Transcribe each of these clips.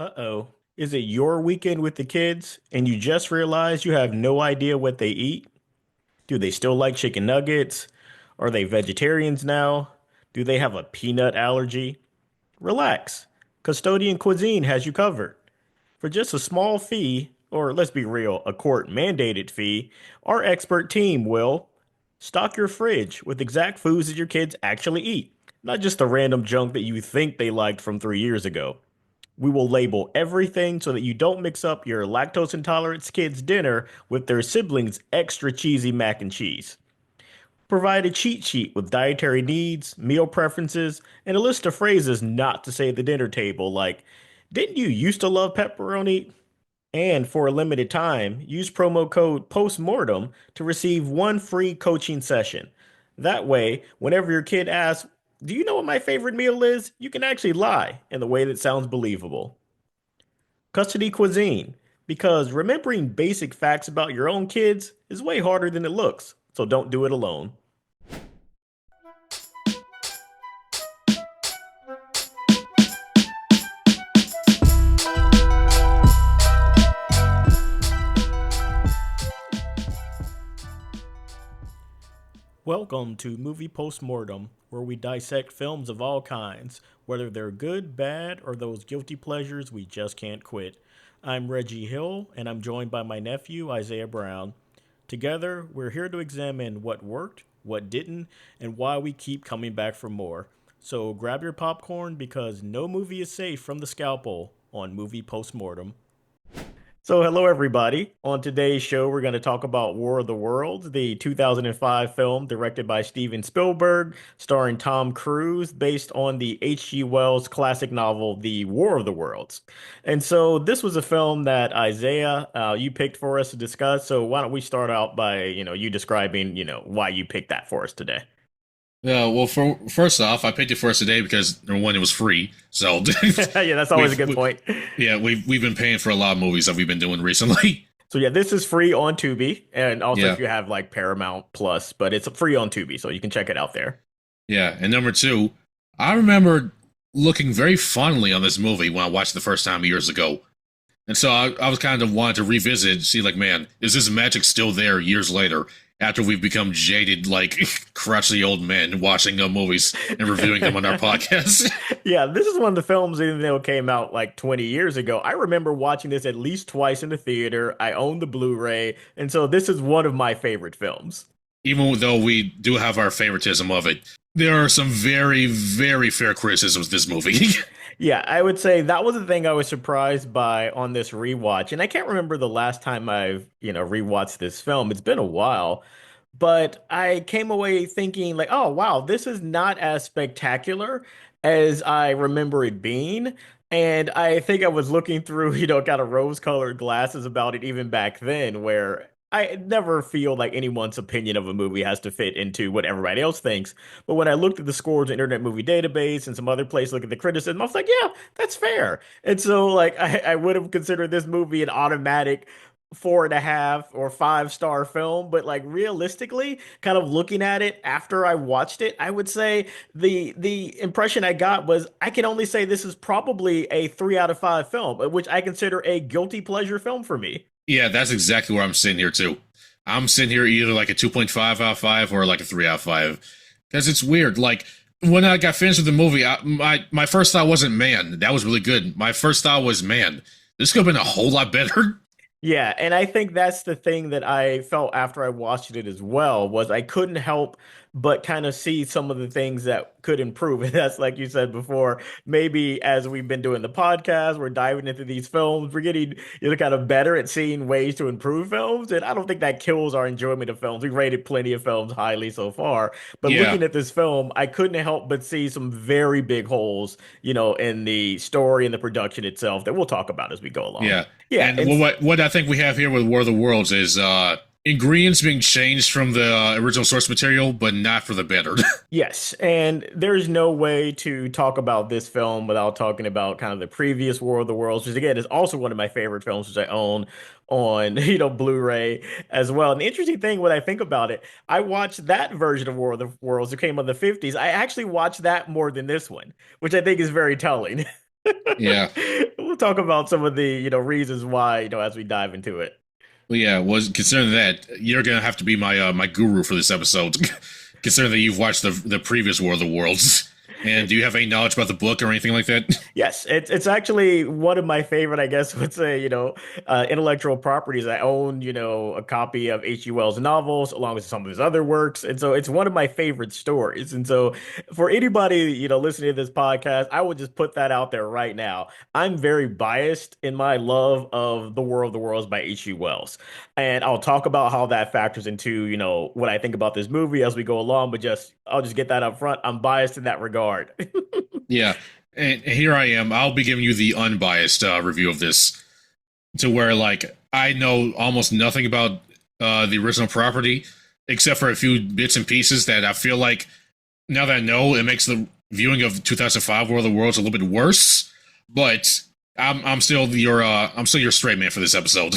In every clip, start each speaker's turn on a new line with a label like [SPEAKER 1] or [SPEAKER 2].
[SPEAKER 1] Uh-oh. Is it your weekend with the kids and you just realize you have no idea what they eat? Do they still like chicken nuggets? Are they vegetarians now? Do they have a peanut allergy? Relax. Custodian Cuisine has you covered. For just a small fee, or let's be real, a court mandated fee, our expert team will stock your fridge with exact foods that your kids actually eat, not just the random junk that you think they liked from 3 years ago. We will label everything so that you don't mix up your lactose intolerant kids' dinner with their siblings' extra cheesy mac and cheese. Provide a cheat sheet with dietary needs, meal preferences, and a list of phrases not to say at the dinner table, like, didn't you used to love pepperoni? And for a limited time, use promo code POSTMORTEM to receive one free coaching session. That way, whenever your kid asks, do you know what my favorite meal is? You can actually lie in the way that sounds believable. Custody cuisine, because remembering basic facts about your own kids is way harder than it looks, so don't do it alone. Welcome to Movie Postmortem, where we dissect films of all kinds, whether they're good, bad, or those guilty pleasures we just can't quit. I'm Reggie Hill, and I'm joined by my nephew, Isaiah Brown. Together, we're here to examine what worked, what didn't, and why we keep coming back for more. So grab your popcorn because no movie is safe from the scalpel on Movie Postmortem. So, hello everybody. On today's show, we're going to talk about War of the Worlds, the 2005 film directed by Steven Spielberg, starring Tom Cruise, based on the H.G. Wells classic novel, The War of the Worlds. And so, this was a film that Isaiah, you picked for us to discuss. So, why don't we start out by, you describing, why you picked that for us today?
[SPEAKER 2] Yeah, well, first off, I picked it for us today because number one, it was free. So
[SPEAKER 1] Yeah, that's always a
[SPEAKER 2] we've
[SPEAKER 1] good point.
[SPEAKER 2] yeah we've been paying for a lot of movies that we've been doing recently.
[SPEAKER 1] So yeah, this is free on Tubi, and also if
[SPEAKER 2] Yeah,
[SPEAKER 1] you have like Paramount Plus, but it's free on Tubi, so you can check it out there.
[SPEAKER 2] yeah. And number two, I remember looking very fondly on this movie when I watched it the first time years ago, and so I was kind of wanted to revisit, see like, man, is this magic still there years later? After we've become jaded, like crotchety old men watching movies and reviewing them on our podcast.
[SPEAKER 1] Yeah, this is one of the films, even though it came out like 20 years ago. I remember watching this at least twice in the theater. I own the Blu-ray, and so this is one of my favorite films.
[SPEAKER 2] Even though we do have our favoritism of it, there are some very, very fair criticisms of this movie.
[SPEAKER 1] Yeah, I would say that was the thing I was surprised by on this rewatch. And I can't remember the last time I've, rewatched this film. It's been a while, but I came away thinking like, oh, wow, this is not as spectacular as I remember it being. And I think I was looking through, kind of rose-colored glasses about it even back then, where I never feel like anyone's opinion of a movie has to fit into what everybody else thinks. But when I looked at the scores in Internet Movie Database and some other place look at the criticism, I was like, yeah, that's fair. And so like I would have considered this movie an automatic 4.5 or 5 star film, but like realistically, kind of looking at it after I watched it, I would say the impression I got was I can only say this is probably a 3 out of 5 film, which I consider a guilty pleasure film for me.
[SPEAKER 2] Yeah, that's exactly where I'm sitting here too. I'm sitting here either like a 2.5 out of 5 or like a 3 out of 5. Because it's weird. Like, when I got finished with the movie, my first thought wasn't, man, that was really good. My first thought was, man, this could have been a whole lot better.
[SPEAKER 1] Yeah, and I think that's the thing that I felt after I watched it as well was I couldn't help but kind of see some of the things that could improve. And that's like you said before, maybe as we've been doing the podcast, we're diving into these films, we're getting kind of better at seeing ways to improve films. And I don't think that kills our enjoyment of films. We've rated plenty of films highly so far, but
[SPEAKER 2] Yeah,
[SPEAKER 1] looking at this film, I couldn't help but see some very big holes, in the story and the production itself that we'll talk about as we go along.
[SPEAKER 2] yeah.
[SPEAKER 1] Yeah,
[SPEAKER 2] And
[SPEAKER 1] and
[SPEAKER 2] what I think we have here with War of the Worlds is ingredients being changed from the original source material, but not for the better.
[SPEAKER 1] yes, and there's no way to talk about this film without talking about kind of the previous War of the Worlds, which again is also one of my favorite films, which I own on, Blu-ray as well. And the interesting thing when I think about it, I watched that version of War of the Worlds that came in the 50s. I actually watched that more than this one, which I think is very telling.
[SPEAKER 2] Yeah.
[SPEAKER 1] We'll talk about some of the, reasons why, as we dive into it.
[SPEAKER 2] Well, yeah, was considering that you're gonna have to be my my guru for this episode, considering that you've watched the previous War of the Worlds. And do you have any knowledge about the book or anything like that?
[SPEAKER 1] Yes, it's actually one of my favorite, I guess, would say, intellectual properties. I own, a copy of H.G. Wells' novels along with some of his other works. And so it's one of my favorite stories. And so for anybody, listening to this podcast, I would just put that out there right now. I'm very biased in my love of The War of the Worlds by H.G. Wells. And I'll talk about how that factors into, what I think about this movie as we go along, but I'll just get that up front. I'm biased in that regard.
[SPEAKER 2] Yeah, and here I am. I'll be giving you the unbiased review of this, to where like I know almost nothing about the original property except for a few bits and pieces that I feel like now that I know, it makes the viewing of 2005 War of the Worlds a little bit worse. But I'm still your straight man for this episode.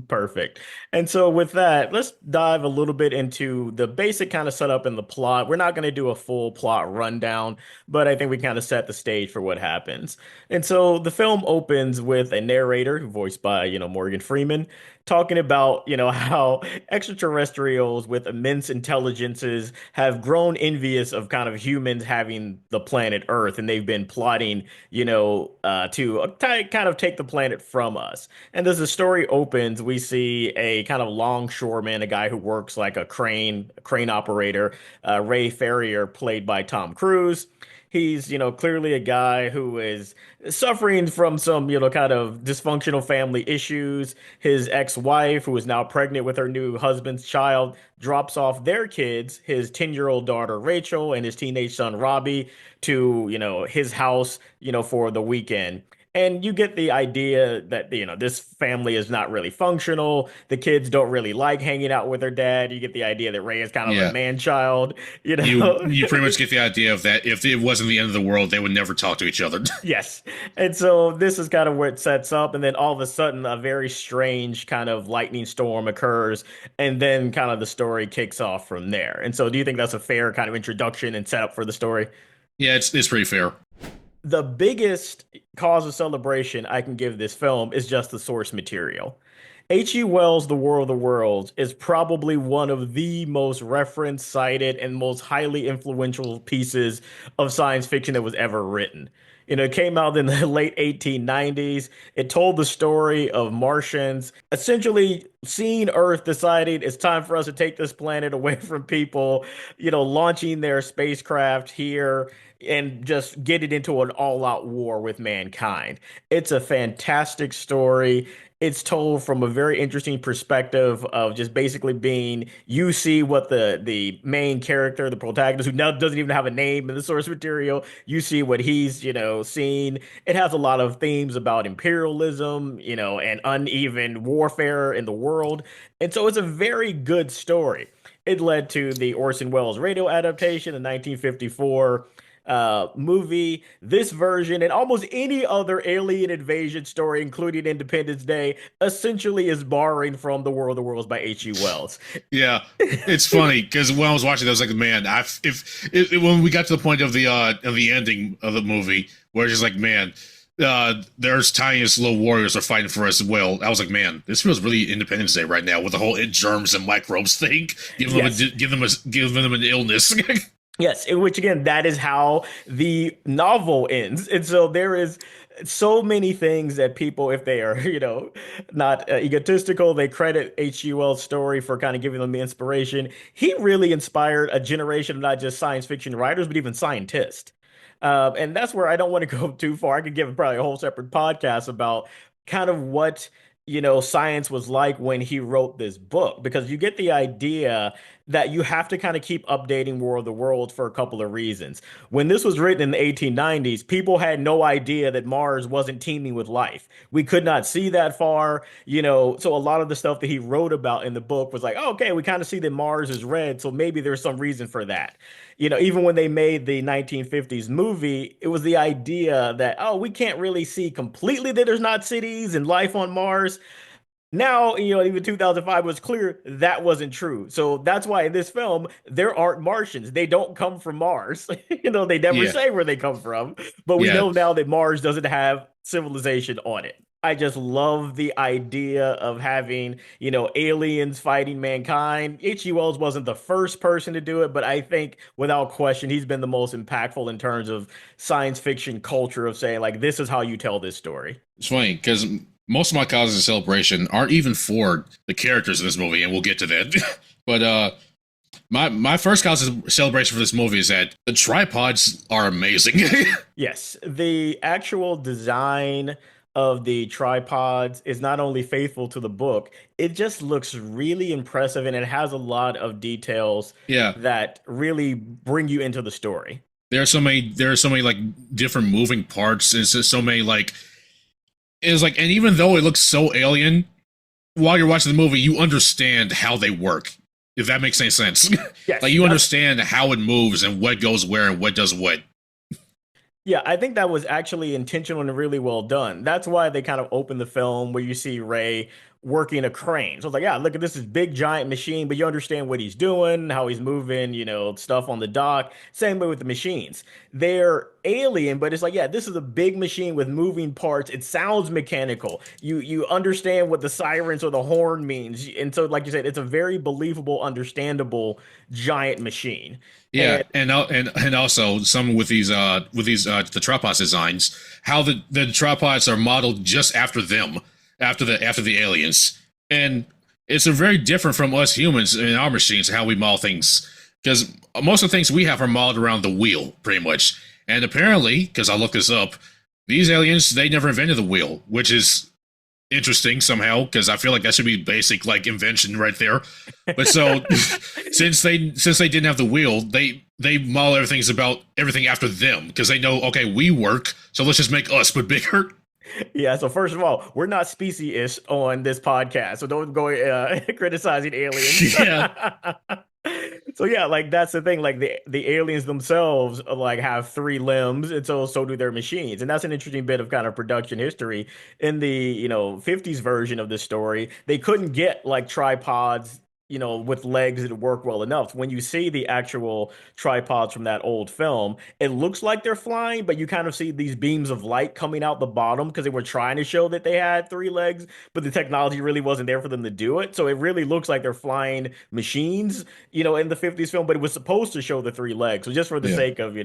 [SPEAKER 1] Perfect. And so with that, let's dive a little bit into the basic kind of setup in the plot. We're not going to do a full plot rundown, but I think we kind of set the stage for what happens. And so the film opens with a narrator voiced by, Morgan Freeman talking about, how extraterrestrials with immense intelligences have grown envious of kind of humans having the planet Earth, and they've been plotting, to kind of take the planet from us. And as the story opens, we see a kind of longshoreman, a guy who works like a crane operator, Ray Ferrier, played by Tom Cruise. He's, clearly a guy who is suffering from some, kind of dysfunctional family issues. His ex-wife, who is now pregnant with her new husband's child, drops off their kids, his 10-year-old daughter Rachel and his teenage son Robbie, to, his house, for the weekend. And you get the idea that, this family is not really functional. The kids don't really like hanging out with their dad. You get the idea that Ray is kind of a
[SPEAKER 2] Yeah.
[SPEAKER 1] man child,
[SPEAKER 2] You you pretty much get the idea of that if it wasn't the end of the world, they would never talk to each other.
[SPEAKER 1] Yes. And so this is kind of where it sets up. And then all of a sudden, a very strange kind of lightning storm occurs. And then kind of the story kicks off from there. And so do you think that's a fair kind of introduction and setup for the story?
[SPEAKER 2] Yeah, it's pretty fair.
[SPEAKER 1] The biggest cause of celebration I can give this film is just the source material. H.G. Wells' The War of the Worlds is probably one of the most referenced, cited, and most highly influential pieces of science fiction that was ever written. It came out in the late 1890s. It told the story of Martians essentially seeing Earth, deciding it's time for us to take this planet away from people, launching their spacecraft here and just getting into an all-out war with mankind. It's a fantastic story. It's told from a very interesting perspective of just basically being you see what the main character, the protagonist, who now doesn't even have a name in the source material, you see what he's, seen. It has a lot of themes about imperialism, and uneven warfare in the world. And so it's a very good story. It led to the Orson Welles radio adaptation in 1954 movie. This version and almost any other alien invasion story, including Independence Day, essentially is borrowing from The War of the Worlds by H.G. Wells.
[SPEAKER 2] Yeah, it's funny because when I was watching, I was like, man, when we got to the point of the ending of the movie, where it's just like, man, there's tiniest little warriors are fighting for us. Well, I was like, man, this feels really Independence Day right now with the whole germs and microbes thing.
[SPEAKER 1] Yes.
[SPEAKER 2] Give them an illness.
[SPEAKER 1] Yes, in which again, that is how the novel ends. And so there is so many things that people, if they are, not egotistical, they credit H.G. Wells' story for kind of giving them the inspiration. He really inspired a generation of not just science fiction writers, but even scientists. And that's where I don't want to go too far. I could give probably a whole separate podcast about kind of what science was like when he wrote this book, because you get the idea that you have to kind of keep updating War of the Worlds for a couple of reasons. When this was written in the 1890s, people had no idea that Mars wasn't teeming with life. We could not see that far, so a lot of the stuff that he wrote about in the book was like, oh, okay, we kind of see that Mars is red, so maybe there's some reason for that. Even when they made the 1950s movie, it was the idea that, oh, we can't really see completely that there's not cities and life on Mars. Now, even 2005 was clear that wasn't true. So that's why in this film, there aren't Martians. They don't come from Mars. They never
[SPEAKER 2] Yeah,
[SPEAKER 1] say where they come from, but we
[SPEAKER 2] yeah.
[SPEAKER 1] know now that Mars doesn't have civilization on it. I just love the idea of having, aliens fighting mankind. H.G. Wells wasn't the first person to do it, but I think without question, he's been the most impactful in terms of science fiction culture of saying, like, this is how you tell this story.
[SPEAKER 2] It's funny because most of my causes of celebration aren't even for the characters in this movie, and we'll get to that. But my first cause of celebration for this movie is that the tripods are amazing.
[SPEAKER 1] Yes, the actual design of the tripods is not only faithful to the book, it just looks really impressive and it has a lot of details
[SPEAKER 2] Yeah,
[SPEAKER 1] that really bring you into the story.
[SPEAKER 2] there are so many like different moving parts, and so many like it's like, and even though it looks so alien, while you're watching the movie, you understand how they work. If that makes any sense, like
[SPEAKER 1] Yes,
[SPEAKER 2] you
[SPEAKER 1] that's
[SPEAKER 2] understand how it moves and what goes where and what does what.
[SPEAKER 1] Yeah, I think that was actually intentional and really well done. That's why they kind of open the film where you see Ray working a crane. So it's like, yeah, look at this big giant machine, but you understand what he's doing, how he's moving, stuff on the dock. Same way with the machines. They're alien, but it's like, yeah, this is a big machine with moving parts. It sounds mechanical. You understand what the sirens or the horn means. And so, like you said, it's a very believable, understandable giant machine.
[SPEAKER 2] Yeah,
[SPEAKER 1] And
[SPEAKER 2] and also some with these the tripod designs, how the tripods are modeled just after them, after the aliens, and it's a very different from us humans in our machines how we model things, because most of the things we have are modeled around the wheel pretty much, and apparently because I looked this up, these aliens they never invented the wheel, which is interesting somehow because I feel like that should be basic like invention right there. But so since they didn't have the wheel, they model everything's about everything after them because they know okay we work, so let's just make us but bigger.
[SPEAKER 1] Yeah, so first of all, we're not speciest on this podcast, so don't go criticizing aliens.
[SPEAKER 2] Yeah,
[SPEAKER 1] So yeah, like that's the thing. Like the aliens themselves like have three limbs, and so do their machines, and that's an interesting bit of kind of production history. In the 50s version of this story, they couldn't get like tripods. With legs that work well enough. When you see the actual tripods from that old film, it looks like they're flying, but you kind of see these beams of light coming out the bottom because they were trying to show that they had three legs, but the technology really wasn't there for them to do it. So it really looks like they're flying machines, in the 50s film, but it was supposed to show the three legs. So just for the
[SPEAKER 2] yeah.
[SPEAKER 1] sake of,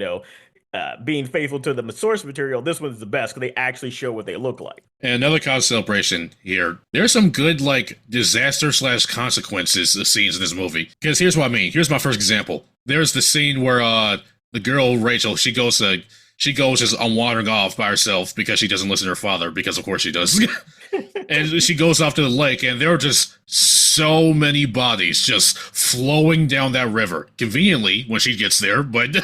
[SPEAKER 1] being faithful to the source material, this one's the best because they actually show what they look like.
[SPEAKER 2] And another cause celebration here. There's some good like disaster slash consequences scenes in this movie. Because here's what I mean. Here's my first example. There's the scene where the girl Rachel she goes just on wandering off by herself because she doesn't listen to her father because of course she does. And she goes off to the lake and there are just so many bodies just flowing down that river. Conveniently when she gets there, but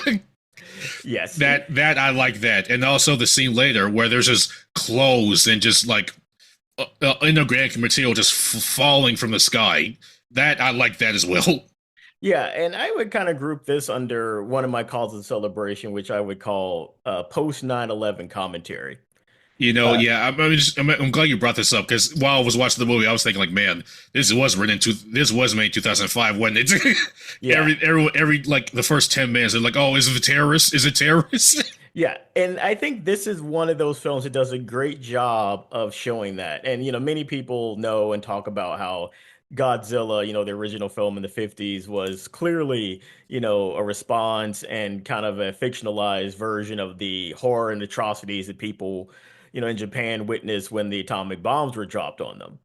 [SPEAKER 1] Yes.
[SPEAKER 2] that I like that, and also the scene later where there's just clothes and just like inorganic material just falling from the sky. That I like that as well.
[SPEAKER 1] Yeah, and I would kind of group this under one of my calls of celebration, which I would call post 9/11 commentary. Uh,
[SPEAKER 2] Yeah, I'm glad you brought this up because while I was watching the movie, I was thinking like, man, this was made in 2005 when it
[SPEAKER 1] yeah,
[SPEAKER 2] every like the first 10 minutes they're like, oh, is it the terrorist? Is it terrorist?
[SPEAKER 1] yeah, and I think this is one of those films that does a great job of showing that. And many people know and talk about how Godzilla, the original film in the 50s, was clearly, a response and kind of a fictionalized version of the horror and atrocities that people, in Japan witnessed when the atomic bombs were dropped on them.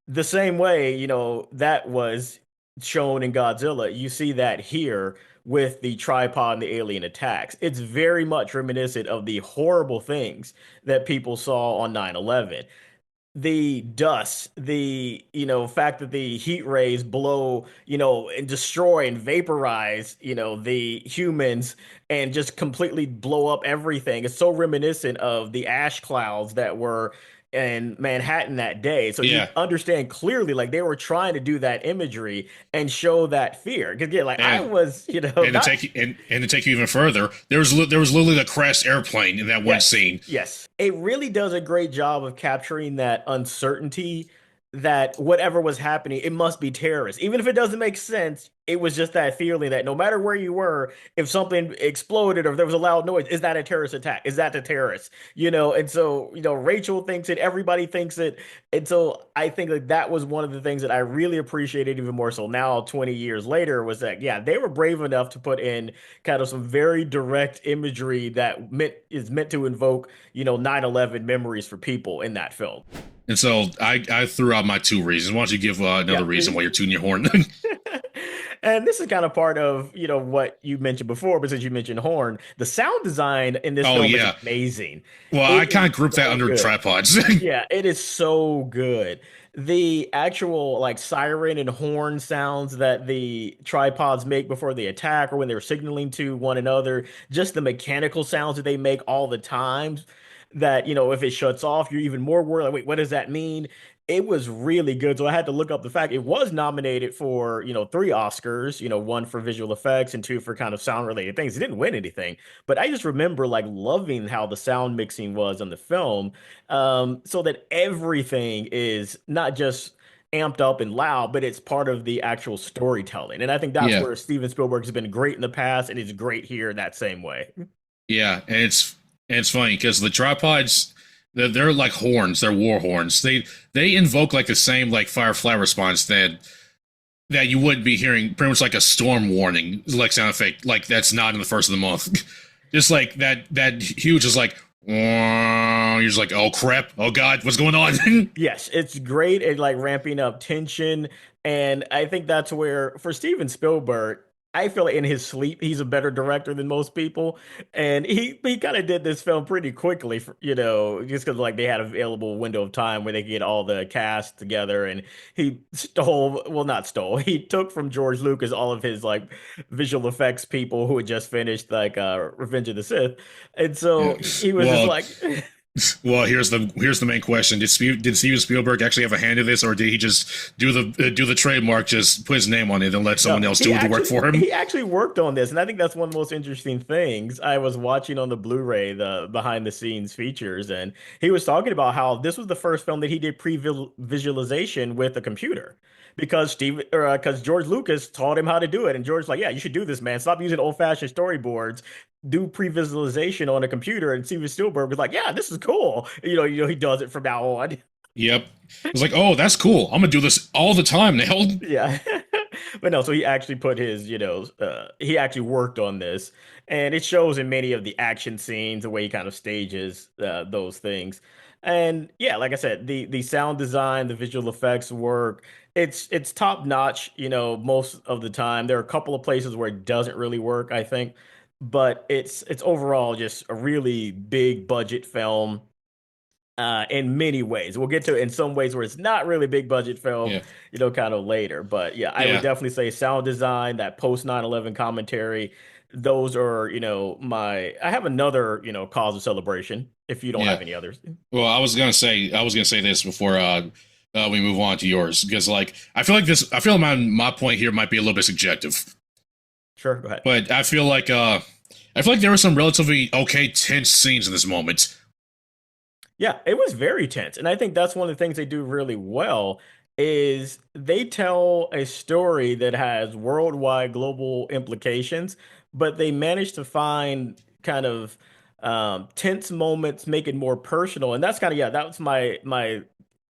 [SPEAKER 1] The same way, that was shown in Godzilla. You see that here with the tripod and the alien attacks. It's very much reminiscent of the horrible things that people saw on 9/11. The dust, the fact that the heat rays blow, and destroy and vaporize, the humans and just completely blow up everything. It's so reminiscent of the ash clouds that were in Manhattan that day. So you
[SPEAKER 2] Yeah,
[SPEAKER 1] understand clearly, like they were trying to do that imagery and show that fear. Because yeah, like I
[SPEAKER 2] and
[SPEAKER 1] was,
[SPEAKER 2] and to
[SPEAKER 1] not
[SPEAKER 2] take and to take you even further, there was literally a crashed airplane in that one
[SPEAKER 1] Yes,
[SPEAKER 2] scene.
[SPEAKER 1] yes. It really does a great job of capturing that uncertainty that whatever was happening, it must be terrorists. Even if it doesn't make sense, it was just that feeling that no matter where you were, if something exploded or if there was a loud noise, is that a terrorist attack? Is that the terrorist? And so, Rachel thinks it, everybody thinks it. And so I think that that was one of the things that I really appreciated even more so now, 20 years later, was that, yeah, they were brave enough to put in kind of some very direct imagery that is meant to invoke, 9/11 memories for people in that film.
[SPEAKER 2] And so I threw out my two reasons. Why don't you give
[SPEAKER 1] Yeah.
[SPEAKER 2] another reason why you're tooting your horn?
[SPEAKER 1] And this is kind of part of, what you mentioned before, but since you mentioned horn, the sound design in this
[SPEAKER 2] Oh
[SPEAKER 1] film is
[SPEAKER 2] yeah.
[SPEAKER 1] amazing.
[SPEAKER 2] Well, I
[SPEAKER 1] It
[SPEAKER 2] kind
[SPEAKER 1] is
[SPEAKER 2] of grouped that
[SPEAKER 1] so
[SPEAKER 2] under
[SPEAKER 1] good.
[SPEAKER 2] tripods.
[SPEAKER 1] Yeah, it is so good. The actual like siren and horn sounds that the tripods make before they attack or when they're signaling to one another, just the mechanical sounds that they make all the time that, if it shuts off, you're even more worried. Like, wait, what does that mean? It was really good. So I had to look up the fact it was nominated for, three Oscars, one for visual effects and two for kind of sound related things. It didn't win anything, but I just remember like loving how the sound mixing was on the film, so that everything is not just amped up and loud, but it's part of the actual storytelling. And I think that's
[SPEAKER 2] Yeah,
[SPEAKER 1] where Steven Spielberg has been great in the past and is great here that same way.
[SPEAKER 2] yeah, and it's funny because the tripods, they're like horns. They're war horns. They invoke like the same like firefly response that you would be hearing, pretty much like a storm warning, like sound effect, like that's not in the first of the month. Just like that huge is like, you're just like, oh crap, oh god, what's going on?
[SPEAKER 1] Yes, it's great at like ramping up tension. And I think that's where, for Steven Spielberg, I feel like in his sleep, he's a better director than most people. And he kind of did this film pretty quickly, just because like they had an available window of time where they could get all the cast together. And he stole, well, not stole, he took from George Lucas all of his like visual effects people who had just finished like Revenge of the Sith. And
[SPEAKER 2] Yeah.
[SPEAKER 1] so he was just
[SPEAKER 2] Well,
[SPEAKER 1] like,
[SPEAKER 2] well, here's the main question: did Steven Spielberg actually have a hand in this, or did he just do the trademark, just put his name on it, and let
[SPEAKER 1] no,
[SPEAKER 2] someone else
[SPEAKER 1] he
[SPEAKER 2] do the work
[SPEAKER 1] actually
[SPEAKER 2] for him?
[SPEAKER 1] he actually worked on this, and I think that's one of the most interesting things. I was watching on the Blu-ray the behind the scenes features, and he was talking about how this was the first film that he did pre-visualization with a computer because George Lucas taught him how to do it, and George's like, yeah, you should do this, man. Stop using old-fashioned storyboards. Do pre-visualization on a computer, and Steven Spielberg was like, "Yeah, this is cool." He does it from now on.
[SPEAKER 2] Yep. I was like, oh, that's cool. I'm gonna do this all the time now.
[SPEAKER 1] Yeah. But no, so he actually put he actually worked on this, and it shows in many of the action scenes, the way he kind of stages those things. And yeah, like I said, the sound design, the visual effects work, it's top notch, most of the time. There are a couple of places where it doesn't really work, I think, but it's overall just a really big budget film in many ways. We'll get to it in some ways where it's not really a big budget film,
[SPEAKER 2] Yeah,
[SPEAKER 1] kind of later. But yeah, I would
[SPEAKER 2] yeah,
[SPEAKER 1] definitely say sound design, that post 9/11 commentary, those are, I have another, cause of celebration if you don't
[SPEAKER 2] yeah.
[SPEAKER 1] have any others.
[SPEAKER 2] Well, I was gonna say this before we move on to yours, because like I feel my point here might be a little bit subjective,
[SPEAKER 1] Sure, go ahead.
[SPEAKER 2] but I feel like there were some relatively okay tense scenes in this moment.
[SPEAKER 1] Yeah, it was very tense. And I think that's one of the things they do really well is they tell a story that has worldwide global implications, but they manage to find kind of tense moments, make it more personal. And that's kind of, yeah, that was my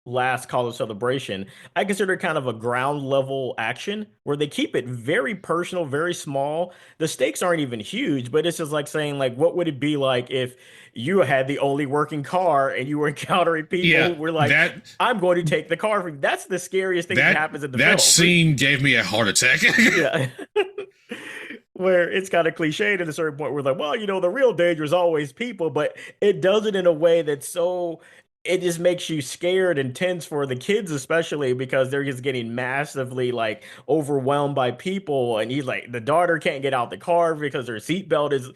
[SPEAKER 1] last college celebration. I consider it kind of a ground level action where they keep it very personal, very small. The stakes aren't even huge, but it's just like saying, like, what would it be like if you had the only working car and you were encountering people
[SPEAKER 2] Yeah,
[SPEAKER 1] who were like,
[SPEAKER 2] that
[SPEAKER 1] I'm going to take the car from you. That's the scariest thing that
[SPEAKER 2] that
[SPEAKER 1] happens in the
[SPEAKER 2] that
[SPEAKER 1] film.
[SPEAKER 2] scene gave me a heart attack.
[SPEAKER 1] Yeah. Where it's kind of cliched at a certain point where like, well, the real danger is always people, but it does it in a way that's so it just makes you scared and tense for the kids, especially because they're just getting massively like overwhelmed by people. And he's like, the daughter can't get out the car because her seatbelt is,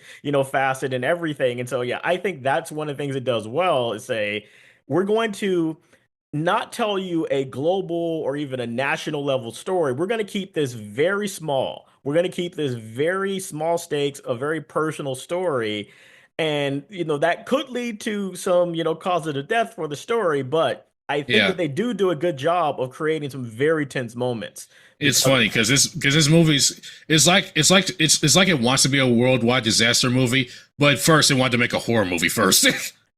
[SPEAKER 1] fastened and everything. And so, yeah, I think that's one of the things it does well is say, we're going to not tell you a global or even a national level story. We're going to keep this very small. We're going to keep this very small stakes, a very personal story. And, that could lead to some, causes of death for the story, but I think
[SPEAKER 2] Yeah.
[SPEAKER 1] that they do a good job of creating some very tense moments
[SPEAKER 2] It's
[SPEAKER 1] because
[SPEAKER 2] funny because this movie's it's like it wants to be a worldwide disaster movie, but first it wanted to make a horror movie first.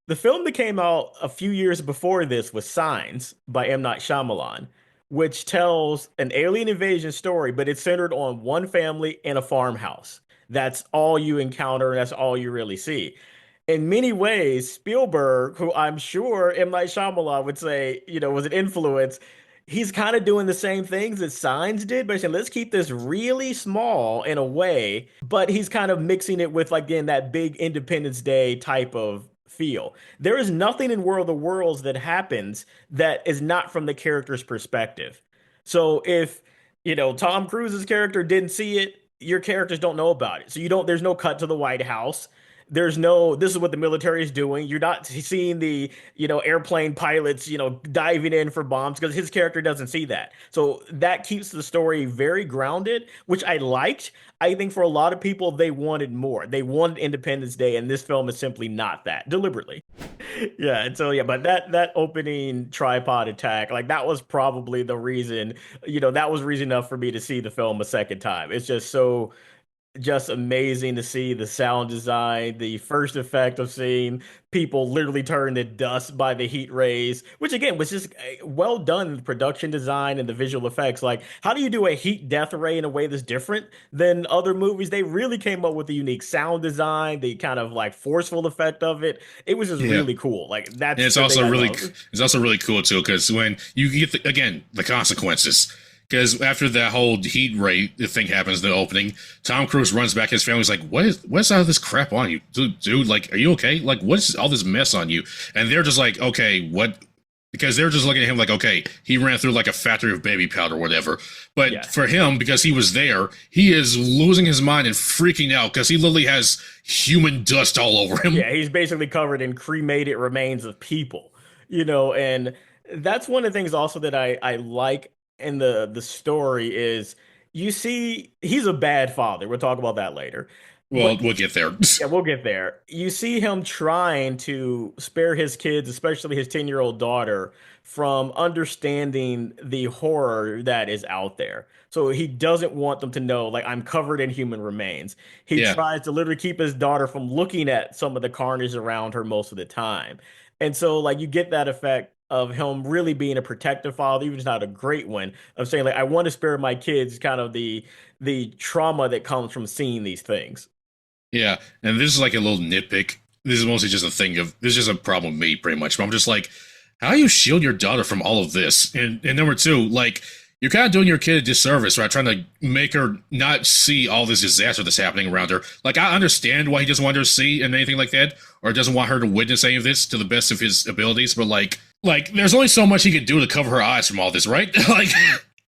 [SPEAKER 1] the film that came out a few years before this was Signs by M. Night Shyamalan, which tells an alien invasion story, but it's centered on one family in a farmhouse. That's all you encounter, and that's all you really see. In many ways, Spielberg, who I'm sure M. Night Shyamalan would say, was an influence, he's kind of doing the same things that Signs did, but saying, let's keep this really small in a way, but he's kind of mixing it with, like, again, that big Independence Day type of feel. There is nothing in World of Worlds that happens that is not from the character's perspective. So if, Tom Cruise's character didn't see it, your characters don't know about it. So there's no cut to the White House. There's no, this is what the military is doing. You're not seeing the, airplane pilots, diving in for bombs because his character doesn't see that. So that keeps the story very grounded, which I liked. I think for a lot of people, they wanted more. They wanted Independence Day, and this film is simply not that deliberately. Yeah, and so yeah, but that opening tripod attack, like that was probably the reason, that was reason enough for me to see the film a second time. It's just amazing to see the sound design, the first effect of seeing people literally turn to dust by the heat rays, which again was just well done in the production design and the visual effects. Like, how do you do a heat death ray in a way that's different than other movies? They really came up with the unique sound design, the kind of like forceful effect of it. It was just
[SPEAKER 2] Yeah.
[SPEAKER 1] really cool. Like,
[SPEAKER 2] And
[SPEAKER 1] that's
[SPEAKER 2] it's
[SPEAKER 1] the thing
[SPEAKER 2] also
[SPEAKER 1] I
[SPEAKER 2] really
[SPEAKER 1] love.
[SPEAKER 2] it's also really cool too because when you get again the consequences. Because after that whole heat ray thing happens in the opening, Tom Cruise runs back. His family's like, what's all this crap on you, dude? Like, are you okay? Like, what's all this mess on you?" And they're just like, "Okay, what?" Because they're just looking at him like, "Okay, he ran through like a factory of baby powder, or whatever." But
[SPEAKER 1] Yeah.
[SPEAKER 2] for him, because he was there, he is losing his mind and freaking out because he literally has human dust all over him.
[SPEAKER 1] Yeah, he's basically covered in cremated remains of people, and that's one of the things also that I like in the story is you see he's a bad father. We'll talk about that later.
[SPEAKER 2] Well,
[SPEAKER 1] But
[SPEAKER 2] we'll get there.
[SPEAKER 1] yeah, we'll get there. You see him trying to spare his kids, especially his 10-year-old daughter, from understanding the horror that is out there. So he doesn't want them to know, like, I'm covered in human remains. He
[SPEAKER 2] Yeah.
[SPEAKER 1] tries to literally keep his daughter from looking at some of the carnage around her most of the time. And so, like, you get that effect of him really being a protective father, even if it's not a great one, of saying, like, I want to spare my kids kind of the trauma that comes from seeing these things.
[SPEAKER 2] Yeah, and this is like a little nitpick. This is mostly just a thing of this is just a problem with me, pretty much. But I'm just like, how do you shield your daughter from all of this? And number two, like you're kind of doing your kid a disservice, right? Trying to make her not see all this disaster that's happening around her. Like I understand why he doesn't want her to see and anything like that, or doesn't want her to witness any of this to the best of his abilities. But like there's only so much he can do to cover her eyes from all this, right? like,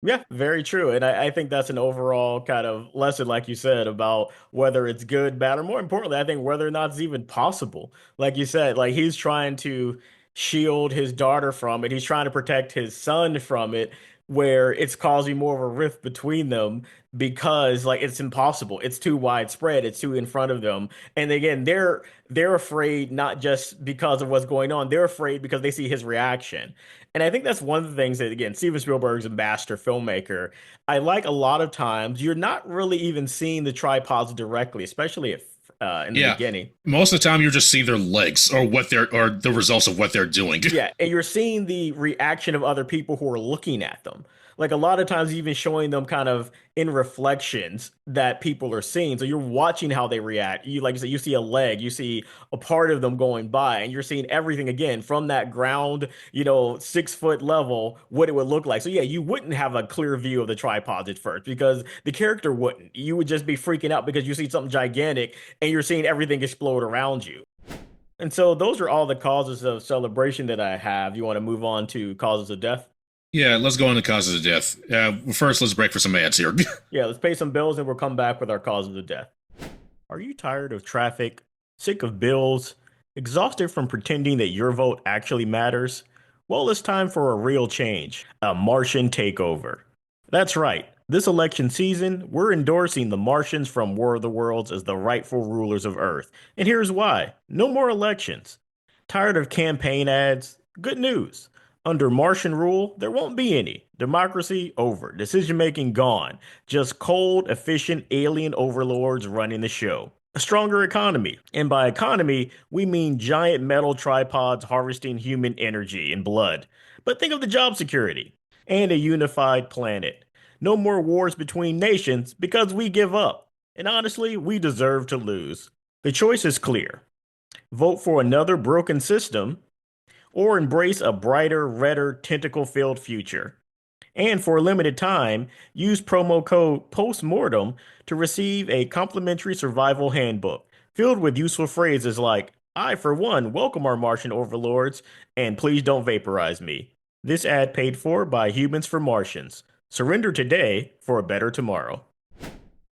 [SPEAKER 1] Yeah, very true. And I think that's an overall kind of lesson, like you said, about whether it's good, bad, or more importantly, I think whether or not it's even possible. Like you said, like he's trying to shield his daughter from it. He's trying to protect his son from it, where it's causing more of a rift between them because like it's impossible. It's too widespread. It's too in front of them. And again, they're afraid not just because of what's going on. They're afraid because they see his reaction. And I think that's one of the things that, again, Steven Spielberg's a master filmmaker. I like a lot of times you're not really even seeing the tripods directly, especially if in the
[SPEAKER 2] yeah,
[SPEAKER 1] beginning.
[SPEAKER 2] most of the time you're just seeing their legs or what they're or the results of what they're doing.
[SPEAKER 1] Yeah, and you're seeing the reaction of other people who are looking at them. Like a lot of times, even showing them kind of in reflections that people are seeing. So you're watching how they react. You, like you said, you see a leg, you see a part of them going by, and you're seeing everything again from that ground, 6 foot level, what it would look like. So yeah, you wouldn't have a clear view of the tripods at first because the character wouldn't. You would just be freaking out because you see something gigantic and you're seeing everything explode around you. And so those are all the causes of celebration that I have. You want to move on to causes of death?
[SPEAKER 2] Yeah, let's go into causes of death. First, let's break for some ads here.
[SPEAKER 1] Yeah, let's pay some bills and we'll come back with our causes of death. Are you tired of traffic, sick of bills, exhausted from pretending that your vote actually matters? Well, it's time for a real change, a Martian takeover. That's right. This election season, we're endorsing the Martians from War of the Worlds as the rightful rulers of Earth. And here's why. No more elections. Tired of campaign ads? Good news. Under Martian rule, there won't be any. Democracy over. Decision making gone. Just cold, efficient alien overlords running the show. A stronger economy. And by economy, we mean giant metal tripods harvesting human energy and blood. But think of the job security. And a unified planet. No more wars between nations because we give up. And honestly, we deserve to lose. The choice is clear. Vote for another broken system or embrace a brighter, redder, tentacle filled future. And for a limited time, use promo code POSTMORTEM to receive a complimentary survival handbook filled with useful phrases like, I, for one, welcome our Martian overlords, and please don't vaporize me. This ad paid for by Humans for Martians. Surrender today for a better tomorrow.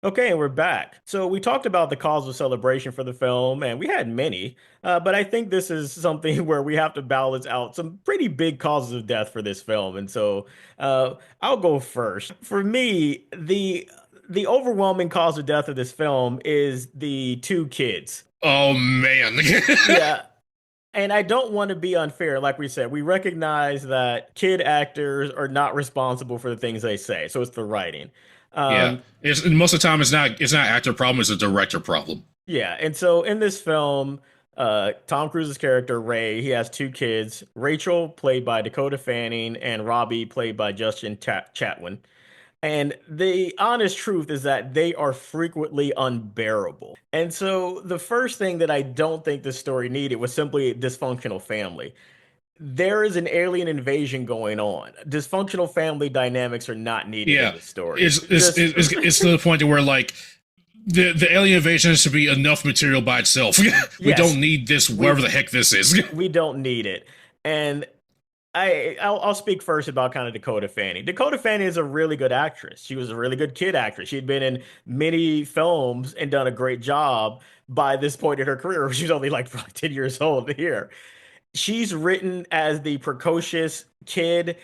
[SPEAKER 1] Okay, and we're back. So we talked about the cause of celebration for the film, and we had many, but I think this is something where we have to balance out some pretty big causes of death for this film. And so I'll go first. For me, the overwhelming cause of death of this film is the two kids.
[SPEAKER 2] Oh man.
[SPEAKER 1] Yeah, and I don't want to be unfair. Like we said, we recognize that kid actors are not responsible for the things they say, so it's the writing.
[SPEAKER 2] Yeah.
[SPEAKER 1] Um,
[SPEAKER 2] It's most of the time it's not actor problem, it's a director problem.
[SPEAKER 1] Yeah, and so in this film, Tom Cruise's character Ray, he has two kids, Rachel played by Dakota Fanning and Robbie played by Justin Chatwin. And the honest truth is that they are frequently unbearable. And so the first thing that I don't think this story needed was simply a dysfunctional family. There is an alien invasion going on. Dysfunctional family dynamics are not needed in
[SPEAKER 2] Yeah.
[SPEAKER 1] this story.
[SPEAKER 2] It's to the point where like the alien invasion should be enough material by itself. We
[SPEAKER 1] Yes,
[SPEAKER 2] don't need this wherever the heck this is.
[SPEAKER 1] we don't need it. And I'll speak first about kind of Dakota Fanning. Dakota Fanning is a really good actress. She was a really good kid actress. She'd been in many films and done a great job by this point in her career. She was only like probably 10 years old here. She's written as the precocious kid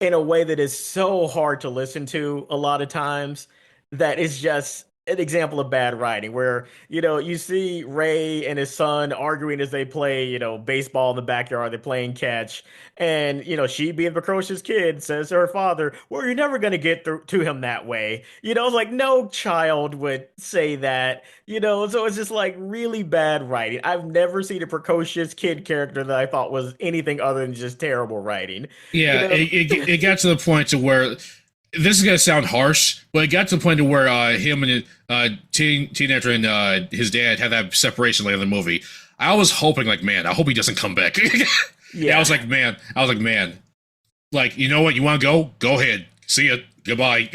[SPEAKER 1] in a way that is so hard to listen to a lot of times that is just an example of bad writing where you see Ray and his son arguing as they play baseball in the backyard, they're playing catch, and she being the precocious kid says to her father, well, you're never going to get through to him that way. It's like no child would say that. So it's just like really bad writing. I've never seen a precocious kid character that I thought was anything other than just terrible writing. you
[SPEAKER 2] Yeah,
[SPEAKER 1] know
[SPEAKER 2] it got to the point to where this is gonna sound harsh, but it got to the point to where him and teenager and his dad had that separation later in the movie. I was hoping, like, man, I hope he doesn't come back. Yeah,
[SPEAKER 1] yeah.
[SPEAKER 2] I was like, man, like, you know what? You want to go? Go ahead. See ya. Goodbye.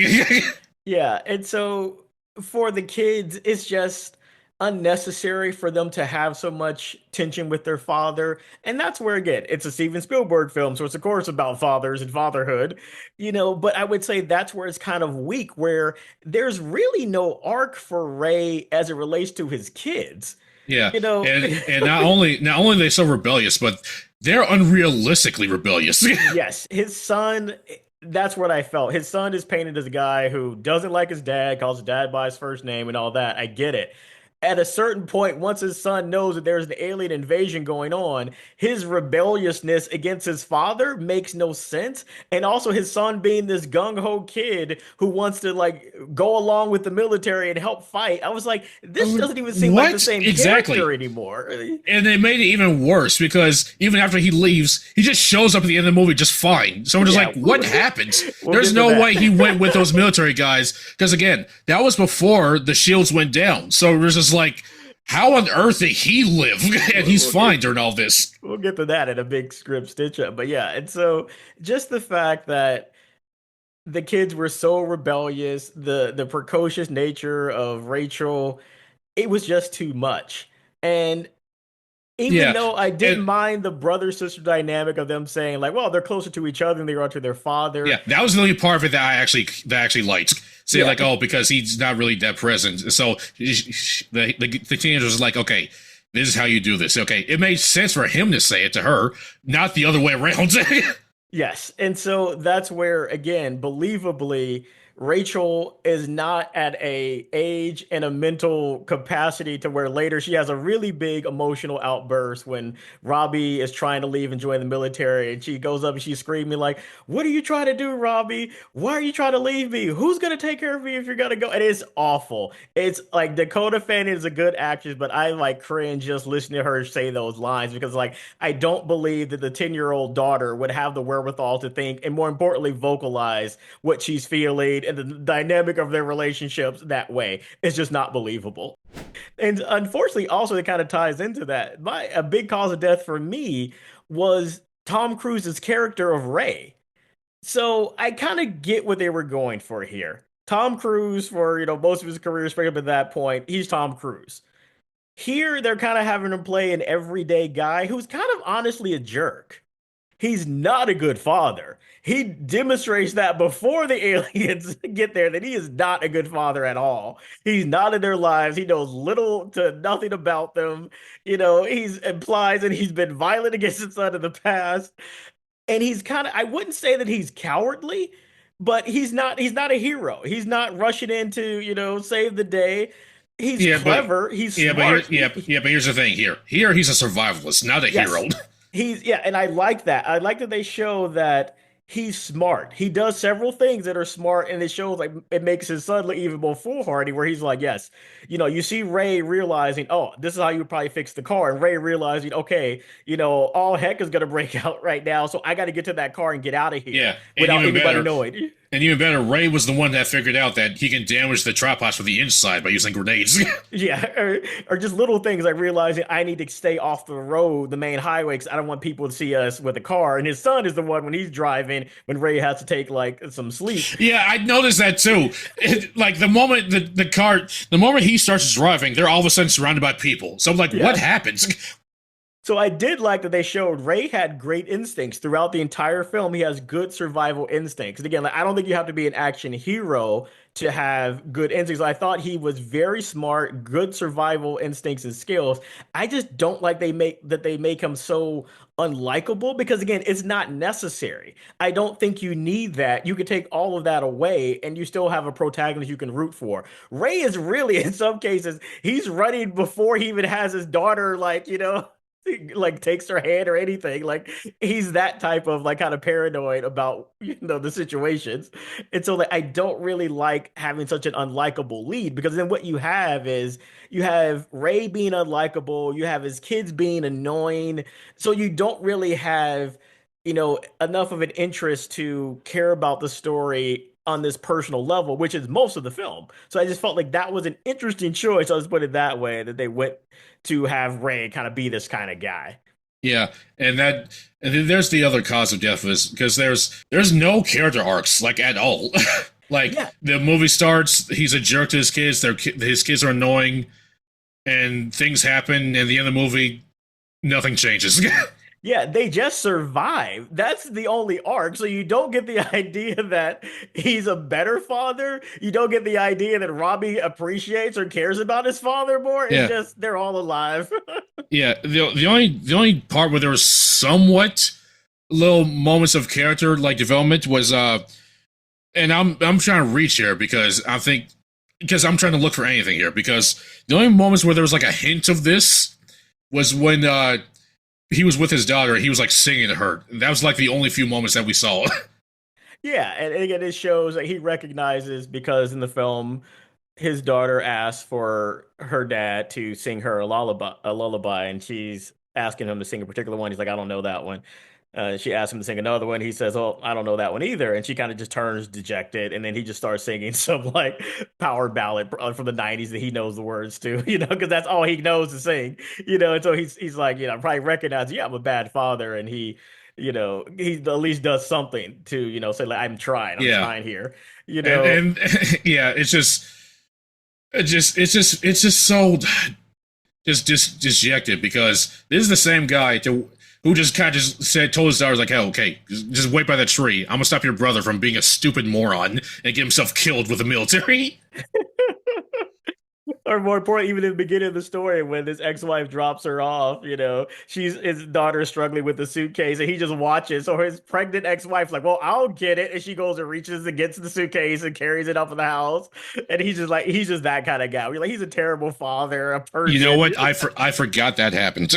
[SPEAKER 1] Yeah, and so for the kids, it's just unnecessary for them to have so much tension with their father. And that's where, again, it's a Steven Spielberg film, so it's of course about fathers and fatherhood, but I would say that's where it's kind of weak, where there's really no arc for Ray as it relates to his kids.
[SPEAKER 2] Yeah,
[SPEAKER 1] You know,
[SPEAKER 2] and not only are they so rebellious, but they're unrealistically rebellious.
[SPEAKER 1] yes, his son, that's what I felt. His son is painted as a guy who doesn't like his dad, calls his dad by his first name and all that. I get it. At a certain point, once his son knows that there's an alien invasion going on, his rebelliousness against his father makes no sense. And also his son being this gung-ho kid who wants to like go along with the military and help fight. I was like, this doesn't even seem like the
[SPEAKER 2] What
[SPEAKER 1] same
[SPEAKER 2] exactly?
[SPEAKER 1] character anymore.
[SPEAKER 2] And they made it even worse because even after he leaves, he just shows up at the end of the movie just fine. So I'm just
[SPEAKER 1] Yeah,
[SPEAKER 2] like, what happened?
[SPEAKER 1] we'll
[SPEAKER 2] There's
[SPEAKER 1] get to
[SPEAKER 2] no
[SPEAKER 1] that.
[SPEAKER 2] way he went with those military guys. Because again, that was before the shields went down. So it was just like, how on earth did he live? And he's
[SPEAKER 1] We'll
[SPEAKER 2] fine
[SPEAKER 1] get
[SPEAKER 2] during all this.
[SPEAKER 1] we'll get to that in a big script stitch up. But yeah, and so just the fact that the kids were so rebellious, the precocious nature of Rachel, it was just too much. And even
[SPEAKER 2] Yeah.
[SPEAKER 1] though I didn't
[SPEAKER 2] And
[SPEAKER 1] mind the brother sister dynamic of them saying like, well, they're closer to each other than they are to their father.
[SPEAKER 2] yeah, that was the only part of it that I actually liked. Say
[SPEAKER 1] Yeah,
[SPEAKER 2] like, oh, because he's not really that present. So the teenager was like, okay, this is how you do this. Okay, it made sense for him to say it to her, not the other way around.
[SPEAKER 1] yes. And so that's where, again, believably, Rachel is not at a age and a mental capacity to where later she has a really big emotional outburst when Robbie is trying to leave and join the military, and she goes up and she's screaming like, "What are you trying to do, Robbie? Why are you trying to leave me? Who's gonna take care of me if you're gonna go?" And it's awful. It's like Dakota Fanning is a good actress, but I like cringe just listening to her say those lines because like I don't believe that the 10-year-old daughter would have the wherewithal to think and more importantly vocalize what she's feeling and the dynamic of their relationships that way. It's just not believable. And unfortunately, also it kind of ties into that. A big cause of death for me was Tom Cruise's character of Ray. So I kind of get what they were going for here. Tom Cruise, for most of his career, straight up at that point, he's Tom Cruise. Here, they're kind of having him play an everyday guy who's kind of honestly a jerk. He's not a good father. He demonstrates that before the aliens get there that he is not a good father at all. He's not in their lives. He knows little to nothing about them. He's implies that he's been violent against his son in the past. And he's kind of I wouldn't say that he's cowardly, but he's not a hero. He's not rushing in to, save the day. He's
[SPEAKER 2] Yeah, but
[SPEAKER 1] clever, he's
[SPEAKER 2] yeah, but here,
[SPEAKER 1] smart.
[SPEAKER 2] yeah, but here's the thing. Here he's a survivalist, not a hero.
[SPEAKER 1] Yes. Yeah, and I like that. I like that they show that he's smart. He does several things that are smart, and it shows like it makes his son look even more foolhardy, where he's like, yes, you see Ray realizing, oh, this is how you would probably fix the car, and Ray realizing, okay, all heck is gonna break out right now, so I got to get to that car and get out of here
[SPEAKER 2] Yeah,
[SPEAKER 1] without anybody knowing.
[SPEAKER 2] and even better, Ray was the one that figured out that he can damage the trap house from the inside by using grenades.
[SPEAKER 1] Yeah, or just little things like realizing I need to stay off the road, the main highway, because I don't want people to see us with a car. And his son is the one when he's driving, when Ray has to take like some sleep.
[SPEAKER 2] Yeah, I noticed that too. Like the moment he starts driving, they're all of a sudden surrounded by people. So I'm like, what
[SPEAKER 1] Yeah.
[SPEAKER 2] happens?
[SPEAKER 1] So I did like that they showed Ray had great instincts throughout the entire film. He has good survival instincts. And again, like, I don't think you have to be an action hero to have good instincts. I thought he was very smart, good survival instincts and skills. I just don't like they make him so unlikable because again, it's not necessary. I don't think you need that. You could take all of that away and you still have a protagonist you can root for. Ray is really in some cases, he's running before he even has his daughter like, like takes her hand or anything. Like he's that type of like kind of paranoid about the situations. And so like I don't really like having such an unlikable lead because then what you have is you have Ray being unlikable, you have his kids being annoying. So you don't really have, enough of an interest to care about the story on this personal level, which is most of the film. So I just felt like that was an interesting choice. I'll just put it that way, that they went to have Ray kind of be this kind of guy.
[SPEAKER 2] Yeah, and then there's the other cause of death is because there's no character arcs like at all. Like
[SPEAKER 1] Yeah.
[SPEAKER 2] the movie starts, he's a jerk to his kids. His kids are annoying, and things happen. And at the end of the movie, nothing changes.
[SPEAKER 1] Yeah, they just survive. That's the only arc. So you don't get the idea that he's a better father. You don't get the idea that Robbie appreciates or cares about his father more. It's
[SPEAKER 2] Yeah,
[SPEAKER 1] just they're all alive.
[SPEAKER 2] yeah. The only part where there was somewhat little moments of character like development was and I'm trying to reach here because I'm trying to look for anything here because the only moments where there was like a hint of this was when he was with his daughter. He was like singing to her. That was like the only few moments that we saw.
[SPEAKER 1] Yeah, and again, it shows that he recognizes because in the film, his daughter asked for her dad to sing her a lullaby, and she's asking him to sing a particular one. He's like, I don't know that one. She asks him to sing another one. He says, "Oh, I don't know that one either." And she kind of just turns dejected, and then he just starts singing some like power ballad from the '90s that he knows the words to, because that's all he knows to sing, And so he's like, probably recognize, yeah, I'm a bad father, and he at least does something to, say like, I'm
[SPEAKER 2] Yeah,
[SPEAKER 1] trying here,
[SPEAKER 2] and yeah, it's just so just dejected because this is the same guy who just kind of just told his daughter like, "Hey, okay, just wait by the tree. I'm gonna stop your brother from being a stupid moron and get himself killed with the military."
[SPEAKER 1] Or more important, even in the beginning of the story, when his ex-wife drops her off, she's his daughter is struggling with the suitcase, and he just watches. So his pregnant ex-wife's like, "Well, I'll get it," and she goes and reaches and gets the suitcase and carries it up in the house. And he's just that kind of guy. We're like, he's a terrible father, a
[SPEAKER 2] You know
[SPEAKER 1] person.
[SPEAKER 2] what? I forgot that happened.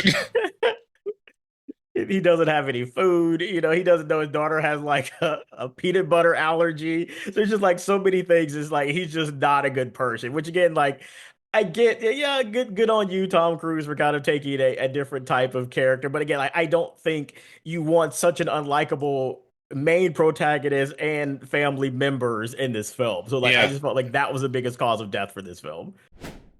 [SPEAKER 1] He doesn't have any food. He doesn't know his daughter has like a peanut butter allergy. There's just like so many things. It's like he's just not a good person. Which again, like I get, yeah, good on you, Tom Cruise, for kind of taking a different type of character. But again, I don't think you want such an unlikable main protagonist and family members in this film. So like I
[SPEAKER 2] Yeah,
[SPEAKER 1] just felt like that was the biggest cause of death for this film.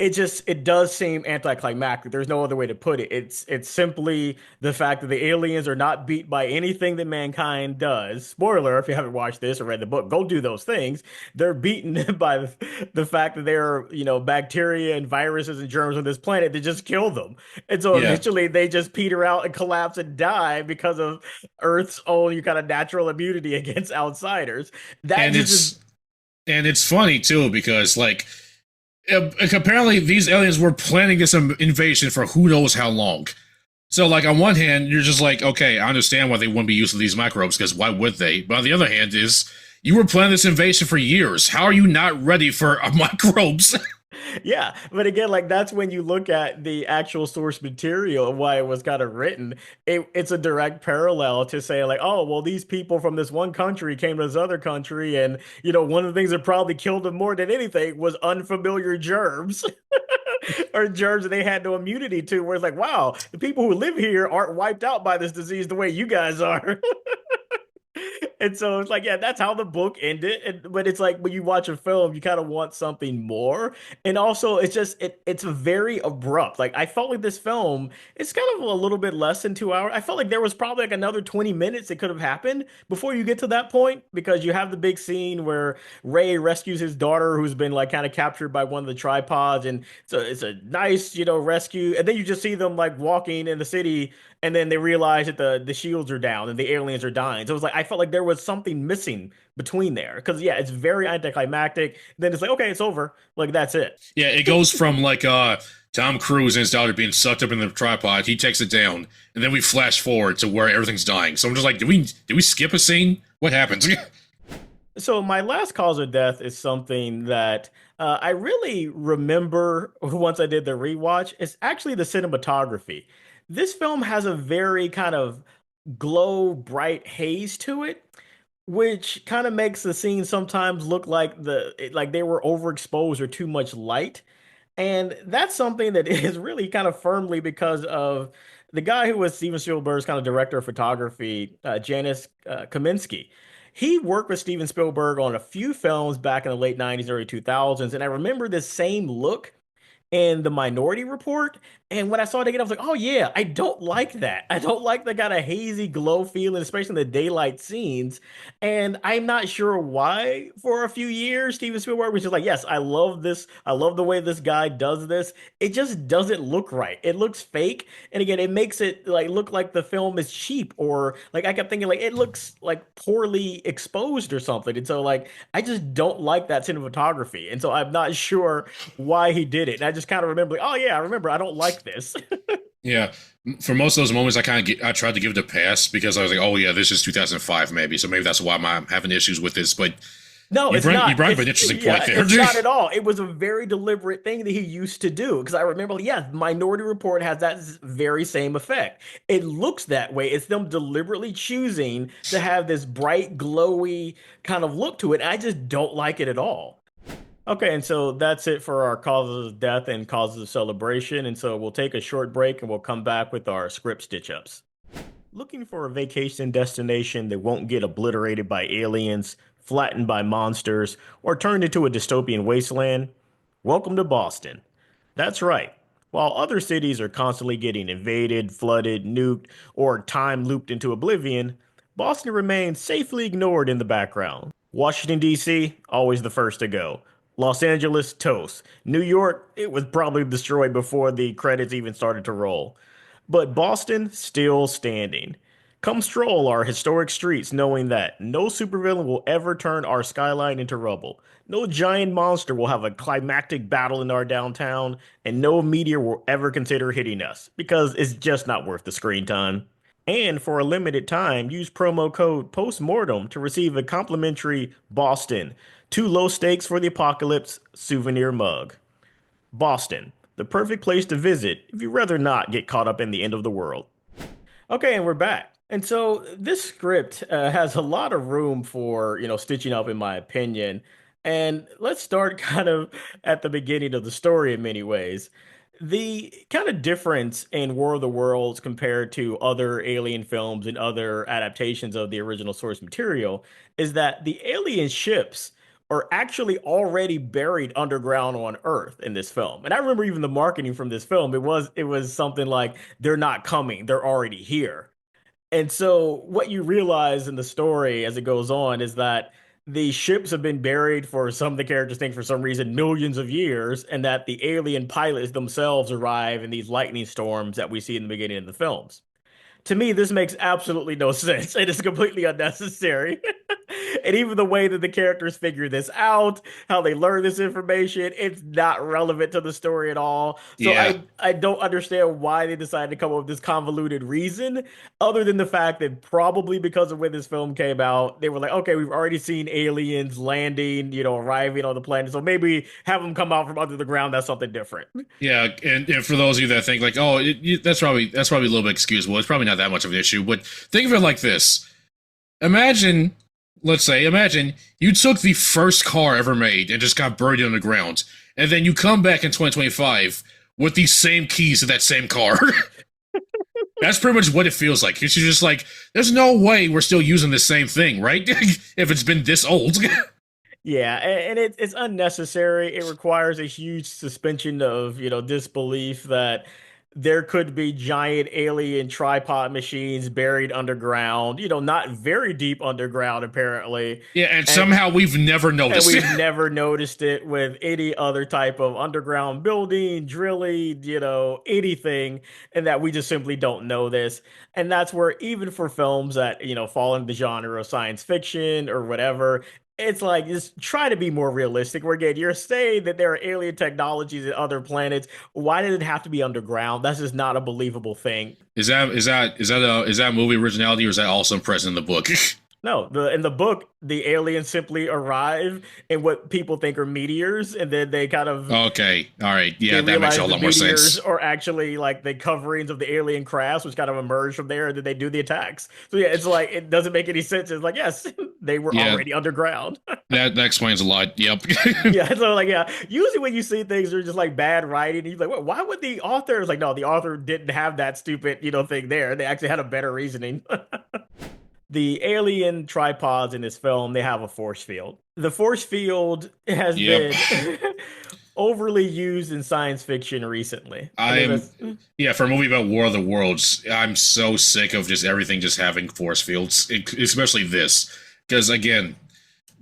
[SPEAKER 1] It does seem anticlimactic. There's no other way to put it. It's simply the fact that the aliens are not beat by anything that mankind does. Spoiler, if you haven't watched this or read the book, go do those things. They're beaten by the fact that there are, bacteria and viruses and germs on this planet that just kill them. And so
[SPEAKER 2] yeah,
[SPEAKER 1] eventually they just peter out and collapse and die because of Earth's own kind of natural immunity against outsiders. That
[SPEAKER 2] and
[SPEAKER 1] just is
[SPEAKER 2] it's funny too because like apparently these aliens were planning this invasion for who knows how long. So like on one hand, you're just like, okay, I understand why they wouldn't be using these microbes because why would they? But on the other hand, is you were planning this invasion for years. How are you not ready for microbes?
[SPEAKER 1] Yeah, but again, like that's when you look at the actual source material and why it was kind of written. It's a direct parallel to say like, oh, well, these people from this one country came to this other country, and one of the things that probably killed them more than anything was unfamiliar germs or germs that they had no immunity to. Where it's like, wow, the people who live here aren't wiped out by this disease the way you guys are. And so it's like, yeah, that's how the book ended. But it's like when you watch a film, you kind of want something more. And also, it's very abrupt. Like I felt like this film, it's kind of a little bit less than 2 hours. I felt like there was probably like another 20 minutes that could have happened before you get to that point because you have the big scene where Ray rescues his daughter who's been like kind of captured by one of the tripods, and it's a nice, rescue. And then you just see them like walking in the city, and then they realize that the shields are down and the aliens are dying. So it was like I felt like there was something missing between there because yeah, it's very anticlimactic. Then it's like okay, it's over. Like that's it.
[SPEAKER 2] Yeah, it goes from like Tom Cruise and his daughter being sucked up in the tripod. He takes it down, and then we flash forward to where everything's dying. So I'm just like, did we skip a scene? What happens?
[SPEAKER 1] So my last cause of death is something that I really remember once I did the rewatch. It's actually the cinematography. This film has a very kind of glow, bright haze to it, which kind of makes the scene sometimes look like like they were overexposed or too much light. And that's something that is really kind of firmly because of the guy who was Steven Spielberg's kind of director of photography, Janis Kaminski. He worked with Steven Spielberg on a few films back in the late 90s, early 2000s. And I remember this same look in the Minority Report. And when I saw it again, I was like, oh yeah, I don't like that. I don't like the kind of hazy glow feeling, especially in the daylight scenes. And I'm not sure why for a few years, Steven Spielberg was just like, yes, I love this. I love the way this guy does this. It just doesn't look right. It looks fake. And again, it makes it like look like the film is cheap or like I kept thinking like it looks like poorly exposed or something. And so like I just don't like that cinematography. And so I'm not sure why he did it. And I just kind of remember, like, oh yeah, I remember. I don't like this.
[SPEAKER 2] Yeah, for most of those moments, I tried to give it a pass because I was like, oh yeah, this is 2005 maybe, so maybe that's why I'm having issues with this. But
[SPEAKER 1] No, it's
[SPEAKER 2] you
[SPEAKER 1] not.
[SPEAKER 2] brought up
[SPEAKER 1] It's
[SPEAKER 2] an interesting
[SPEAKER 1] yeah,
[SPEAKER 2] point there.
[SPEAKER 1] it's not at all. It was a very deliberate thing that he used to do because I remember, yeah, Minority Report has that very same effect. It looks that way. It's them deliberately choosing to have this bright, glowy kind of look to it. I just don't like it at all. Okay, and so that's it for our causes of death and causes of celebration. And so we'll take a short break and we'll come back with our script stitch ups. Looking for a vacation destination that won't get obliterated by aliens, flattened by monsters, or turned into a dystopian wasteland? Welcome to Boston. That's right. While other cities are constantly getting invaded, flooded, nuked, or time looped into oblivion, Boston remains safely ignored in the background. Washington, D.C., always the first to go. Los Angeles, toast. New York, it was probably destroyed before the credits even started to roll. But Boston, still standing. Come stroll our historic streets knowing that no supervillain will ever turn our skyline into rubble. No giant monster will have a climactic battle in our downtown, and no meteor will ever consider hitting us because it's just not worth the screen time. And for a limited time, use promo code POSTMORTEM to receive a complimentary Boston, too low stakes for the apocalypse souvenir mug. Boston, the perfect place to visit if you'd rather not get caught up in the end of the world. Okay, and we're back. And so this script has a lot of room for, stitching up, in my opinion. And let's start kind of at the beginning of the story in many ways. The kind of difference in War of the Worlds compared to other alien films and other adaptations of the original source material is that the alien ships are actually already buried underground on Earth in this film. And I remember even the marketing from this film, it was something like they're not coming, they're already here. And so what you realize in the story as it goes on is that the ships have been buried for some of the characters think for some reason millions of years, and that the alien pilots themselves arrive in these lightning storms that we see in the beginning of the films. To me, this makes absolutely no sense. It is completely unnecessary. And even the way that the characters figure this out, how they learn this information, it's not relevant to the story at all. So
[SPEAKER 2] Yeah.
[SPEAKER 1] I don't understand why they decided to come up with this convoluted reason, other than the fact that probably because of when this film came out, they were like, okay, we've already seen aliens landing, arriving on the planet. So maybe have them come out from under the ground. That's something different.
[SPEAKER 2] Yeah, and for those of you that think like, oh, that's probably a little bit excusable. It's probably not that much of an issue. But think of it like this: imagine, imagine you took the first car ever made and just got buried in the ground, and then you come back in 2025 with the same keys to that same car. That's pretty much what it feels like. It's just like, there's no way we're still using the same thing, right? If it's been this old.
[SPEAKER 1] Yeah, and it's unnecessary. It requires a huge suspension of, disbelief that there could be giant alien tripod machines buried underground, not very deep underground apparently.
[SPEAKER 2] Yeah, and
[SPEAKER 1] And
[SPEAKER 2] somehow we've never
[SPEAKER 1] and
[SPEAKER 2] noticed.
[SPEAKER 1] we've never noticed it with any other type of underground building, drilling, anything, and that we just simply don't know this. And that's where even for films that, fall into the genre of science fiction or whatever, it's like just try to be more realistic. Where again, you're saying that there are alien technologies in other planets. Why did it have to be underground? That's just not a believable thing.
[SPEAKER 2] Is that movie originality, or is that also present in the book?
[SPEAKER 1] No, in the book, the aliens simply arrive in what people think are meteors, and then they kind of
[SPEAKER 2] Okay, all right,
[SPEAKER 1] they
[SPEAKER 2] yeah, that makes a
[SPEAKER 1] realize the
[SPEAKER 2] lot more
[SPEAKER 1] meteors
[SPEAKER 2] sense.
[SPEAKER 1] are actually like the coverings of the alien crafts, which kind of emerge from there, and then they do the attacks. So yeah, it's like it doesn't make any sense. It's like yes, they were
[SPEAKER 2] Yeah,
[SPEAKER 1] already underground.
[SPEAKER 2] that explains a lot. Yep.
[SPEAKER 1] Yeah, so like yeah, usually when you see things that are just like bad writing, and you're like, well, why would the author? It's like no, the author didn't have that stupid thing there. They actually had a better reasoning. The alien tripods in this film, they have a force field. The force field has
[SPEAKER 2] Yep.
[SPEAKER 1] been overly used in science fiction recently. I think
[SPEAKER 2] I'm
[SPEAKER 1] that's
[SPEAKER 2] Yeah, for a movie about War of the Worlds, I'm so sick of just everything just having force fields, especially this, because again,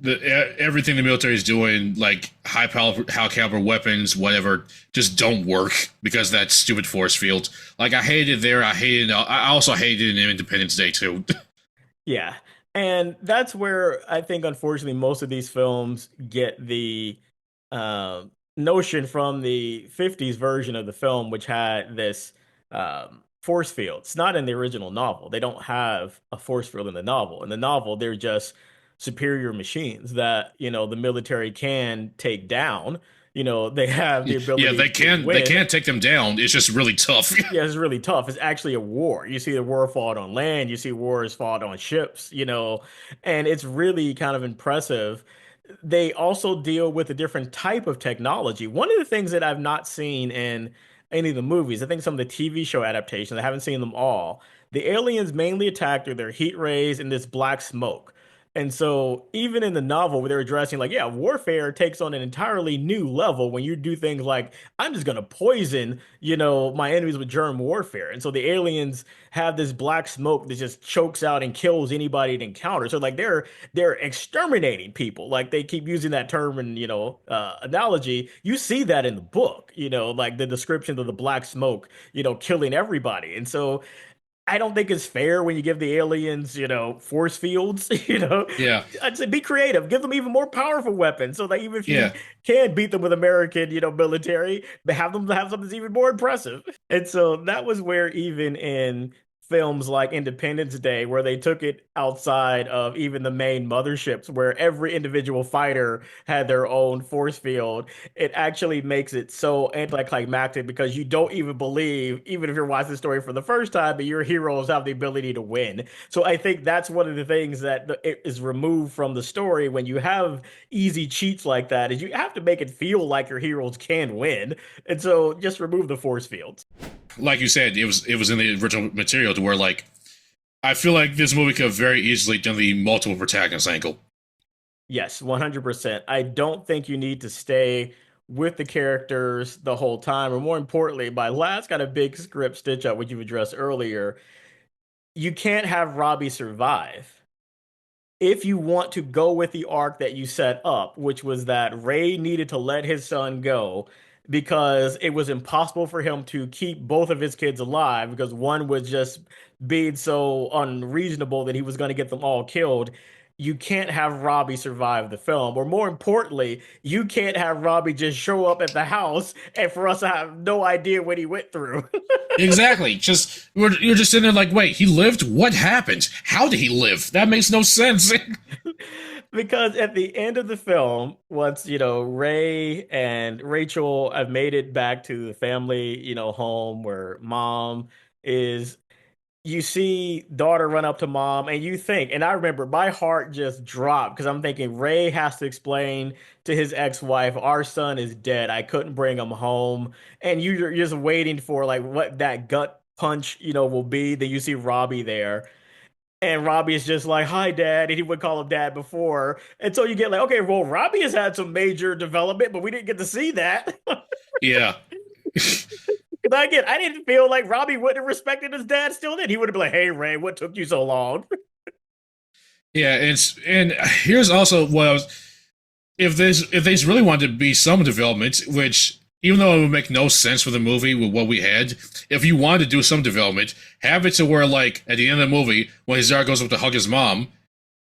[SPEAKER 2] everything the military is doing, like high caliber weapons, whatever, just don't work because that stupid force field. Like I hated it there. I also hated it in Independence Day too.
[SPEAKER 1] yeah. And that's where I think unfortunately most of these films get the uh, notion from the 50s version of the film, which had this force field. It's not in the original novel. They don't have a force field in the novel. In the novel, they're just superior machines that, the military can take down. They have the
[SPEAKER 2] Yeah,
[SPEAKER 1] ability
[SPEAKER 2] they
[SPEAKER 1] to win.
[SPEAKER 2] can't take them down. It's just really tough.
[SPEAKER 1] Yeah, it's really tough. It's actually a war. You see the war fought on land, you see wars fought on ships, and it's really kind of impressive. They also deal with a different type of technology. One of the things that I've not seen in any of the movies, I think some of the TV show adaptations, I haven't seen them all. The aliens mainly attack through their heat rays and this black smoke. And so, even in the novel where they're addressing, like, yeah, warfare takes on an entirely new level when you do things like, I'm just going to poison, my enemies with germ warfare. And so the aliens have this black smoke that just chokes out and kills anybody it encounters. So, like, they're exterminating people. Like, they keep using that term and, analogy. You see that in the book, like the description of the black smoke, killing everybody. And so, I don't think it's fair when you give the aliens, force fields,
[SPEAKER 2] Yeah,
[SPEAKER 1] I'd say be creative, give them even more powerful weapons so that even if you
[SPEAKER 2] yeah.
[SPEAKER 1] can beat them with American, military, but have them have something that's even more impressive. And so that was where even in films like Independence Day, where they took it outside of even the main motherships, where every individual fighter had their own force field, it actually makes it so anticlimactic because you don't even believe, even if you're watching the story for the first time, that your heroes have the ability to win. So I think that's one of the things that it is removed from the story when you have easy cheats like that, is you have to make it feel like your heroes can win. And so just remove the force fields.
[SPEAKER 2] Like you said, it was in the original material to where like I feel like this movie could have very easily done the multiple protagonist angle.
[SPEAKER 1] Yes, 100%. I don't think you need to stay with the characters the whole time. Or more importantly, my last kind of big script stitch up, which you addressed earlier, you can't have Robbie survive if you want to go with the arc that you set up, which was that Ray needed to let his son go because it was impossible for him to keep both of his kids alive because one was just being so unreasonable that he was going to get them all killed. You can't have Robbie survive the film. Or more importantly, you can't have Robbie just show up at the house and for us to have no idea what he went through.
[SPEAKER 2] Exactly. Just you're just sitting there like, wait, he lived? What happened? How did he live? That makes no sense.
[SPEAKER 1] Because at the end of the film, once, Ray and Rachel have made it back to the family, home where mom is, you see daughter run up to mom and you think, and I remember my heart just dropped because I'm thinking Ray has to explain to his ex-wife, our son is dead. I couldn't bring him home. And you're just waiting for like what that gut punch, will be. Then you see Robbie there. And Robbie is just like, hi, dad. And he would call him dad before. Until you get like, okay, well, Robbie has had some major development, but we didn't get to see that.
[SPEAKER 2] Yeah.
[SPEAKER 1] Because again, I didn't feel like Robbie wouldn't have respected his dad still then. He would have been like, hey, Ray, what took you so long?
[SPEAKER 2] Yeah, and here's also what I was if they really wanted to be some development, which even though it would make no sense for the movie with what we had, if you wanted to do some development, have it to where like at the end of the movie when his daughter goes up to hug his mom,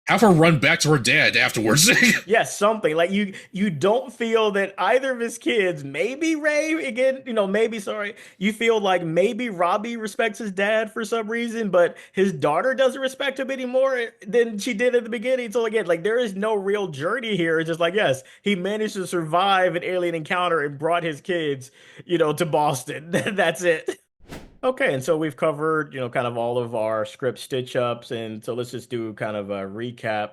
[SPEAKER 2] have her run back to her dad afterwards.
[SPEAKER 1] Yes, something like you don't feel that either of his kids, maybe Ray again, maybe sorry, you feel like maybe Robbie respects his dad for some reason, but his daughter doesn't respect him anymore than she did at the beginning. So again, like there is no real journey here. It's just like, yes, he managed to survive an alien encounter and brought his kids, to Boston. That's it. Okay, and so we've covered, kind of all of our script stitch ups, and so let's just do kind of a recap.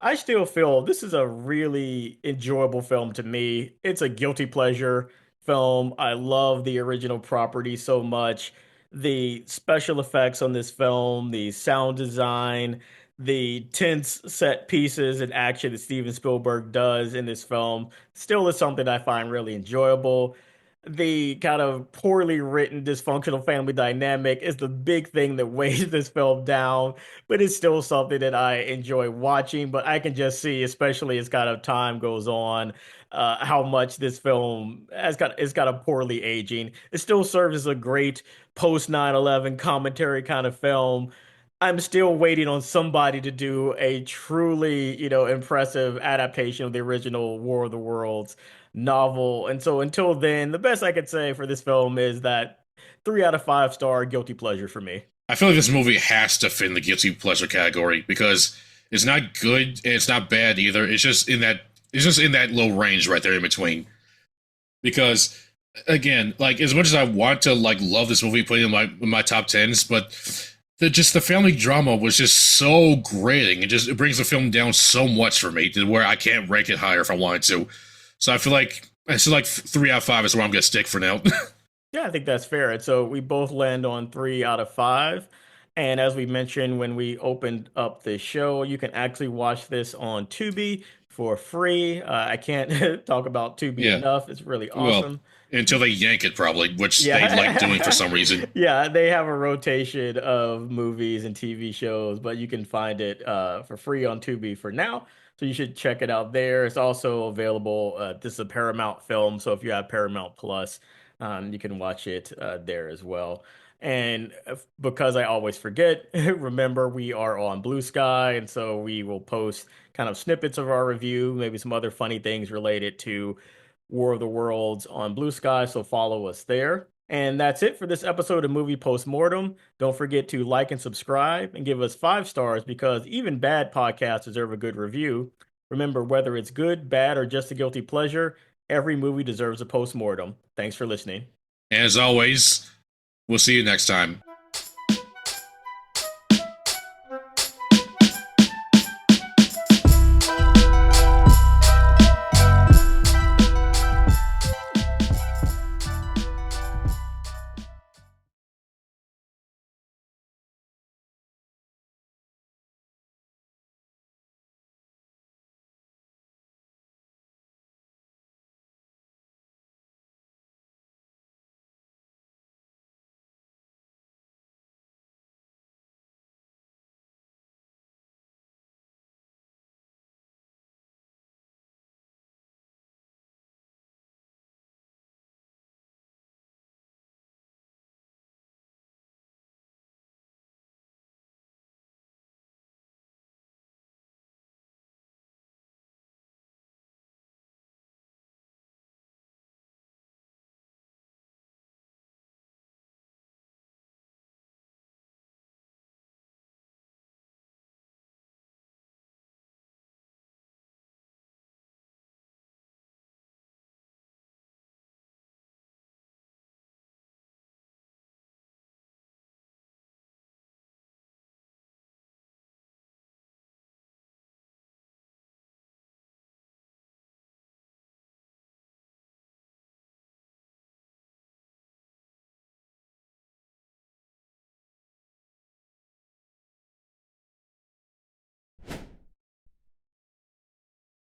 [SPEAKER 1] I still feel this is a really enjoyable film to me. It's a guilty pleasure film. I love the original property so much. The special effects on this film, the sound design, the tense set pieces and action that Steven Spielberg does in this film still is something I find really enjoyable. The kind of poorly written dysfunctional family dynamic is the big thing that weighs this film down, but it's still something that I enjoy watching. But I can just see, especially as kind of time goes on, how much this film has got a poorly aging. It still serves as a great post 9/11 commentary kind of film. I'm still waiting on somebody to do a truly, impressive adaptation of the original War of the Worlds novel. And so until then, the best I could say for this film is that 3 out of 5 star guilty pleasure for me.
[SPEAKER 2] I feel like this movie has to fit in the guilty pleasure category because it's not good and it's not bad either. It's just in that low range right there in between. Because again, like as much as I want to like love this movie, put it in my top tens, but the family drama was just so grating. It brings the film down so much for me to where I can't rank it higher if I wanted to. So I feel like 3 out of 5 is where I'm gonna stick for now.
[SPEAKER 1] Yeah, I think that's fair. And so we both land on 3 out of 5. And as we mentioned when we opened up the show, you can actually watch this on Tubi for free. I can't talk about Tubi
[SPEAKER 2] Yeah.
[SPEAKER 1] enough. It's really
[SPEAKER 2] Well,
[SPEAKER 1] awesome.
[SPEAKER 2] until they yank it, probably, which they like doing for
[SPEAKER 1] Yeah.
[SPEAKER 2] some reason.
[SPEAKER 1] Yeah, they have a rotation of movies and TV shows, but you can find it for free on Tubi for now. So you should check it out there. It's also available. This is a Paramount film, so if you have Paramount Plus, you can watch it there as well. And because I always forget, remember we are on Blue Sky, and so we will post kind of snippets of our review, maybe some other funny things related to War of the Worlds on Blue Sky. So follow us there. And that's it for this episode of Movie Postmortem. Don't forget to like and subscribe and give us 5 stars because even bad podcasts deserve a good review. Remember, whether it's good, bad, or just a guilty pleasure, every movie deserves a postmortem. Thanks for listening.
[SPEAKER 2] As always, we'll see you next time.